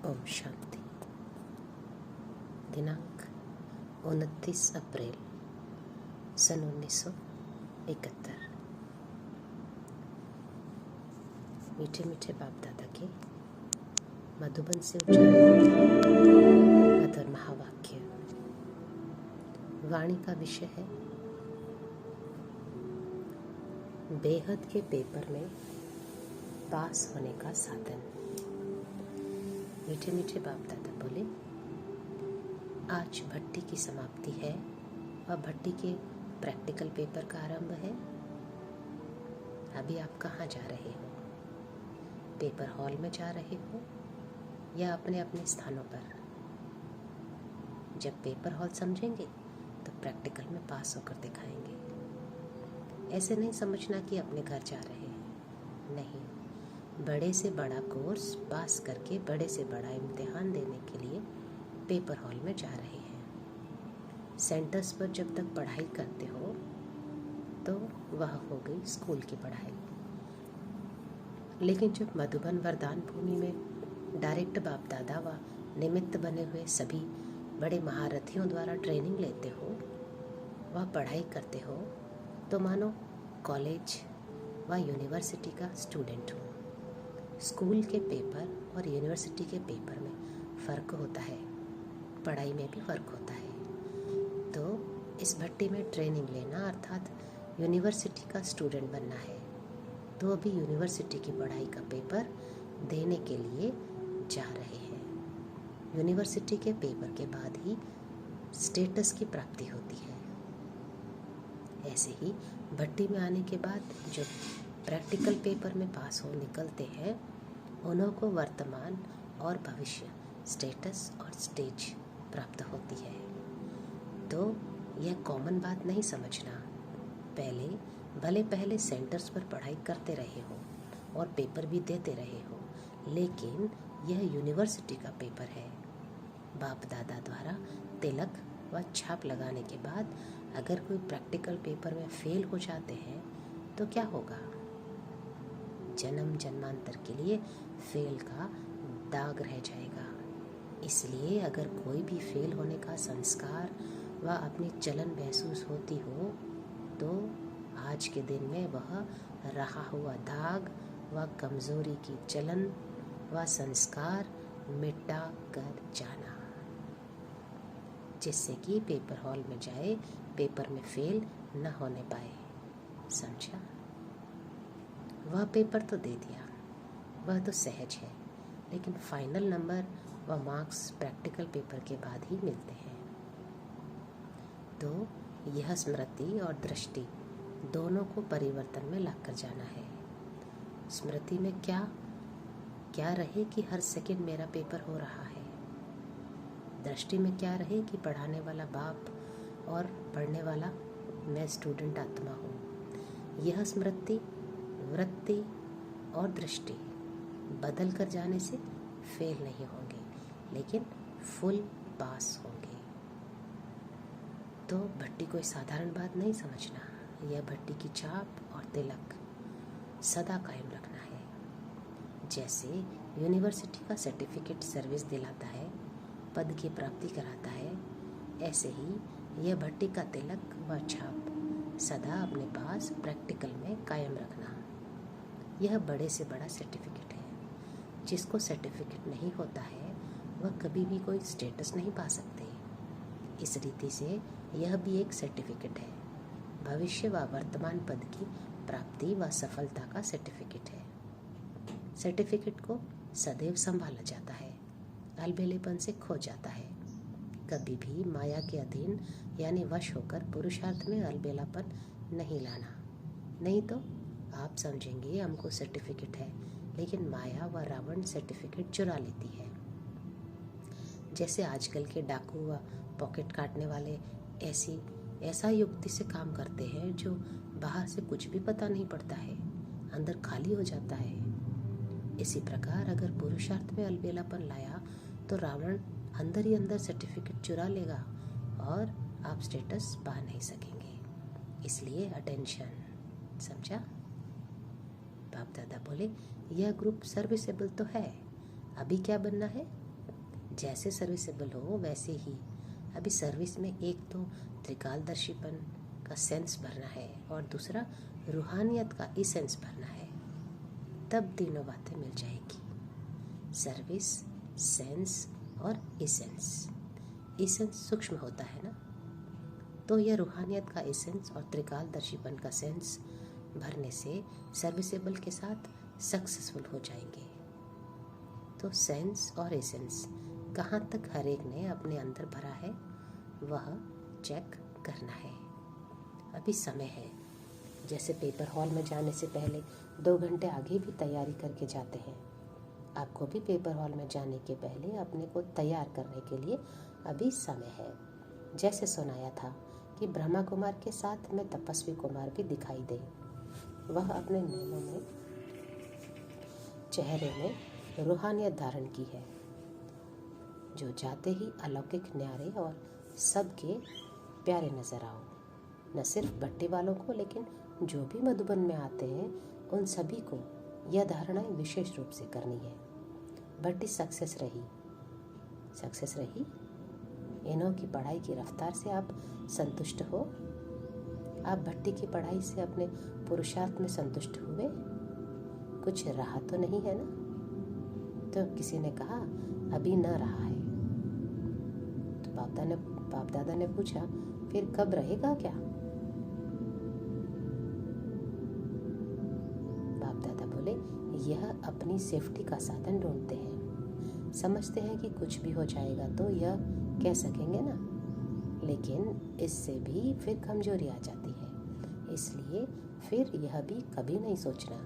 ओम शांति। दिनांक 29 अप्रैल सन 1971। मीठे मीठे बाप दादा के मधुबन से उच्चारित मधुर महावाक्य। वाणी का विषय है बेहद के पेपर में पास होने का साधन। मीठे मीठे बाप दादा बोले, आज भट्टी की समाप्ति है और भट्टी के प्रैक्टिकल पेपर का आरंभ है। अभी आप कहाँ जा रहे हो? पेपर हॉल में जा रहे हो या अपने अपने स्थानों पर? जब पेपर हॉल समझेंगे तो प्रैक्टिकल में पास होकर दिखाएंगे। ऐसे नहीं समझना कि अपने घर जा रहे हैं, नहीं। बड़े से बड़ा कोर्स पास करके बड़े से बड़ा इम्तिहान देने के लिए पेपर हॉल में जा रहे हैं। सेंटर्स पर जब तक पढ़ाई करते हो तो वह हो गई स्कूल की पढ़ाई, लेकिन जब मधुबन वरदान भूमि में डायरेक्ट बाप दादा व निमित्त बने हुए सभी बड़े महारथियों द्वारा ट्रेनिंग लेते हो, वह पढ़ाई करते हो, तो मानो कॉलेज व यूनिवर्सिटी का स्टूडेंट हो। स्कूल के पेपर और यूनिवर्सिटी के पेपर में फ़र्क होता है, पढ़ाई में भी फ़र्क होता है। तो इस भट्टी में ट्रेनिंग लेना अर्थात यूनिवर्सिटी का स्टूडेंट बनना है, तो अभी यूनिवर्सिटी की पढ़ाई का पेपर देने के लिए जा रहे हैं। यूनिवर्सिटी के पेपर के बाद ही स्टेटस की प्राप्ति होती है। ऐसे ही भट्टी में आने के बाद जो प्रैक्टिकल पेपर में पास हो निकलते हैं, उन्हों को वर्तमान और भविष्य स्टेटस और स्टेज प्राप्त होती है। तो यह कॉमन बात नहीं समझना। पहले सेंटर्स पर पढ़ाई करते रहे हो और पेपर भी देते रहे हो, लेकिन यह यूनिवर्सिटी का पेपर है। बाप दादा द्वारा तिलक व छाप लगाने के बाद अगर कोई प्रैक्टिकल पेपर में फेल हो जाते हैं तो क्या होगा? जन्म जन्मांतर के लिए फेल का दाग रह जाएगा। इसलिए अगर कोई भी फेल होने का संस्कार व अपनी चलन महसूस होती हो तो आज के दिन में वह रहा हुआ दाग व कमजोरी की चलन व संस्कार मिटा कर जाना, जिससे कि पेपर हॉल में जाए, पेपर में फेल न होने पाए। समझा? वह पेपर तो दे दिया, वह तो सहज है, लेकिन फाइनल नंबर व मार्क्स प्रैक्टिकल पेपर के बाद ही मिलते हैं। तो यह स्मृति और दृष्टि दोनों को परिवर्तन में लाकर जाना है। स्मृति में क्या रहे कि हर सेकंड मेरा पेपर हो रहा है। दृष्टि में क्या रहे कि पढ़ाने वाला बाप और पढ़ने वाला मैं स्टूडेंट आत्मा हूँ। यह स्मृति, वृत्ति और दृष्टि बदल कर जाने से फेल नहीं होंगे, लेकिन फुल पास होंगे। तो भट्टी कोई साधारण बात नहीं समझना। यह भट्टी की छाप और तिलक सदा कायम रखना है। जैसे यूनिवर्सिटी का सर्टिफिकेट सर्विस दिलाता है, पद की प्राप्ति कराता है, ऐसे ही यह भट्टी का तिलक व छाप सदा अपने पास प्रैक्टिकल में कायम रखना। यह बड़े से बड़ा सर्टिफिकेट है। जिसको सर्टिफिकेट नहीं होता है वह कभी भी कोई स्टेटस नहीं पा सकते। इस रीति से यह भी एक सर्टिफिकेट है। भविष्य व वर्तमान पद की प्राप्ति व सफलता का सर्टिफिकेट है। सर्टिफिकेट को सदैव संभाला जाता है, अलबेलेपन से खो जाता है। कभी भी माया के अधीन यानी वश होकर पुरुषार्थ में अलबेलापन नहीं लाना, नहीं तो आप समझेंगे हमको सर्टिफिकेट है, लेकिन माया व रावण सर्टिफिकेट चुरा लेती है। जैसे आजकल के डाकू व पॉकेट काटने वाले ऐसा युक्ति से काम करते हैं जो बाहर से कुछ भी पता नहीं पड़ता है, अंदर खाली हो जाता है। इसी प्रकार अगर पुरुषार्थ में अलबेलापन लाया तो रावण अंदर ही अंदर सर्टिफिकेट चुरा लेगा और आप स्टेटस पा नहीं सकेंगे। इसलिए अटेंशन। समझा? बाप दादा बोले, यह ग्रुप सर्विसेबल तो है, अभी क्या बनना है? जैसे सर्विसेबल हो वैसे ही अभी सर्विस में एक तो त्रिकालदर्शीपन का सेंस भरना है और दूसरा रूहानियत का इसेंस भरना है। तब तीनों बातें मिल जाएगी, सर्विस, सेंस और इसेंस। इसेंस सूक्ष्म होता है ना, तो यह रूहानियत का इसेंस और त्रिकालदर्शीपन का सेंस भरने से सर्विसेबल के साथ सक्सेसफुल हो जाएंगे। तो सेंस और इसेंस कहाँ तक हर एक ने अपने अंदर भरा है वह चेक करना है। अभी समय है। जैसे पेपर हॉल में जाने से पहले 2 घंटे आगे भी तैयारी करके जाते हैं, आपको भी पेपर हॉल में जाने के पहले अपने को तैयार करने के लिए अभी समय है। जैसे सुनाया था कि ब्रह्मा कुमार के साथ में तपस्वी कुमार भी दिखाई दे, वह अपने नैनों में, चेहरे में रूहानियत धारण की है, जो जाते ही अलौकिक न्यारे और सबके प्यारे नजर आओ। न सिर्फ भट्टी वालों को, लेकिन जो भी मधुबन में आते हैं उन सभी को यह धारणाएं विशेष रूप से करनी है। भट्टी सक्सेस रही। इन्हों की पढ़ाई की रफ्तार से आप संतुष्ट हो? आप भट्टी की पढ़ाई से अपने पुरुषार्थ में संतुष्ट हुए? कुछ रहा तो नहीं है ना? तो किसी ने कहा अभी न रहा है। तो बाप दादा ने पूछा फिर कब रहेगा क्या? बाप दादा बोले यह अपनी सेफ्टी का साधन ढूंढते हैं, समझते हैं कि कुछ भी हो जाएगा तो यह कह सकेंगे ना, लेकिन इससे भी फिर कमजोरी आ जाती है। इसलिए फिर यह भी कभी नहीं सोचना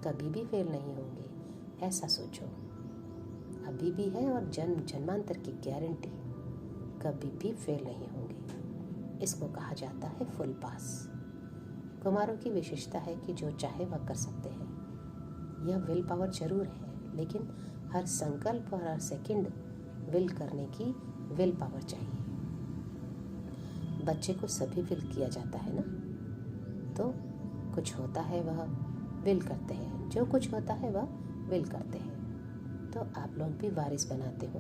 कभी भी फेल नहीं होंगे, ऐसा सोचो। अभी भी है और जन्म जन्मांतर की गारंटी, कभी भी फेल नहीं होंगे। इसको कहा जाता है फुल पास। कुमारों की विशेषता है कि जो चाहे वह कर सकते हैं। यह विल पावर जरूर है, लेकिन हर संकल्प और हर सेकंड विल करने की विल पावर चाहिए। बच्चे को सभी विल किया जाता है ना, तो कुछ होता है वह विल करते हैं, जो कुछ होता है वह विल करते हैं। तो आप लोग भी वारिस बनाते हो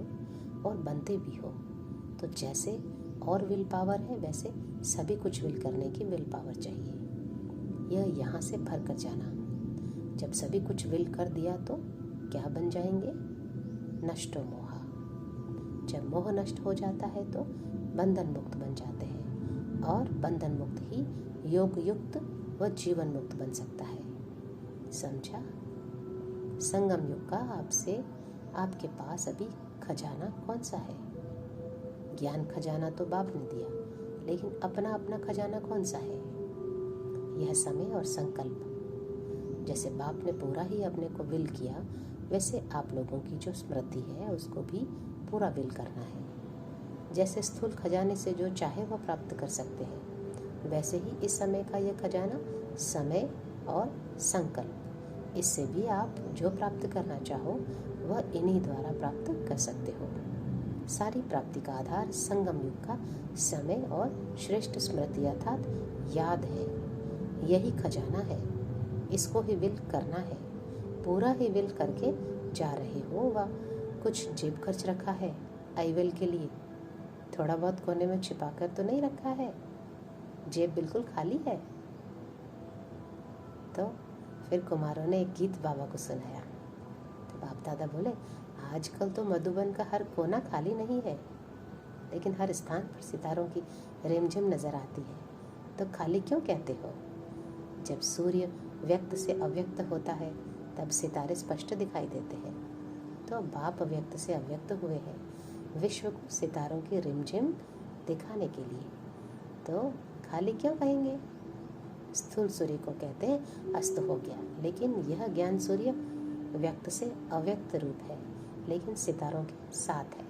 और बनते भी हो। तो जैसे और विल पावर है वैसे सभी कुछ विल करने की विल पावर चाहिए। यह यहाँ से भर कर जाना। जब सभी कुछ विल कर दिया तो क्या बन जाएंगे? नष्टो मोहा। जब मोह नष्ट हो जाता है तो बंधन मुक्त बन जाते हैं, और बंधन मुक्त ही योग युक्त व जीवन मुक्त बन सकता है। समझा? संगम युग का आपके पास अभी खजाना कौन सा है? ज्ञान खजाना तो बाप ने दिया, लेकिन अपना अपना खजाना कौन सा है? यह समय और संकल्प। जैसे बाप ने पूरा ही अपने को विल किया, वैसे आप लोगों की जो स्मृति है उसको भी पूरा विल करना है। जैसे स्थूल खजाने से जो चाहे वह प्राप्त कर सकते हैं, वैसे ही इस समय का यह खजाना समय और संकल्प। इससे भी आप जो प्राप्त करना चाहो वह इन्हीं द्वारा प्राप्त कर सकते हो। सारी प्राप्ति का आधार संगम युग का समय और श्रेष्ठ स्मृति अर्थात याद है। यही खजाना है, इसको ही विल करना है। पूरा ही विल करके जा रहे हो व कुछ जेब खर्च रखा है आई विल के लिए? थोड़ा बहुत कोने में छिपा कर तो नहीं रखा है? जेब बिल्कुल खाली है? तो फिर कुमारों ने एक गीत बाबा को सुनाया। तो बाप दादा बोले आजकल तो मधुबन का हर कोना खाली नहीं है, लेकिन हर स्थान पर सितारों की रिमझिम नजर आती है। तो खाली क्यों कहते हो? जब सूर्य व्यक्त से अव्यक्त होता है तब सितारे स्पष्ट दिखाई देते हैं। तो बाप व्यक्त से अव्यक्त हुए हैं विश्व को सितारों की रिमझिम दिखाने के लिए। तो खाली क्यों कहेंगे? स्थूल सूर्य को कहते हैं अस्त हो गया, लेकिन यह ज्ञान सूर्य व्यक्त से अव्यक्त रूप है, लेकिन सितारों के साथ है।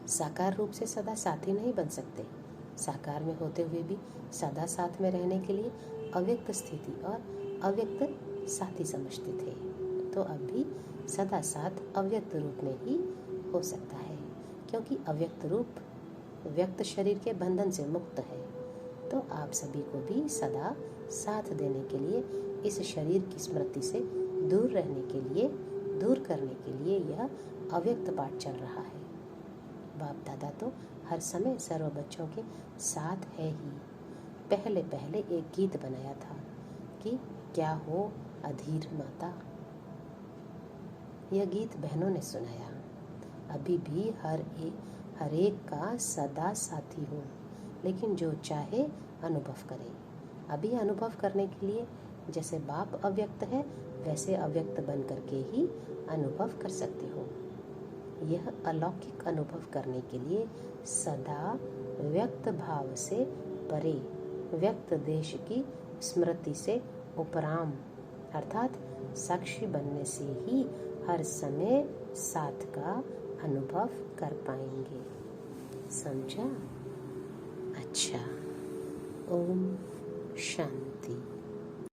साकार रूप से सदा साथी नहीं बन सकते। साकार में होते हुए भी सदा साथ में रहने के लिए अव्यक्त स्थिति और अव्यक्त साथी समझते थे। तो अब भी सदा साथ अव्यक्त रूप में ही हो सकता है, क्योंकि अव्यक्त रूप व्यक्त शरीर के बंधन से मुक्त है। तो आप सभी को भी सदा साथ देने के लिए, इस शरीर की स्मृति से दूर रहने के लिए दूर करने के लिए यह अव्यक्त पाठ चल रहा है। बाप दादा तो हर समय सर्व बच्चों के साथ है ही। पहले पहले एक गीत बनाया था कि क्या हो अधीर माता। यह गीत बहनों ने सुनाया। अभी भी हर एक का सदा साथी हूँ, लेकिन जो चाहे अनुभव करे। अभी अनुभव करने के लिए जैसे बाप अव्यक्त है, वैसे अव्यक्त बन करके ही अनुभव कर सकते हो। यह अलौकिक अनुभव करने के लिए सदा व्यक्त भाव से परे, व्यक्त देश की स्मृति से उपराम अर्थात साक्षी बनने से ही हर समय साथ का अनुभव कर पाएंगे। समझा? अच्छा, ओम शांति।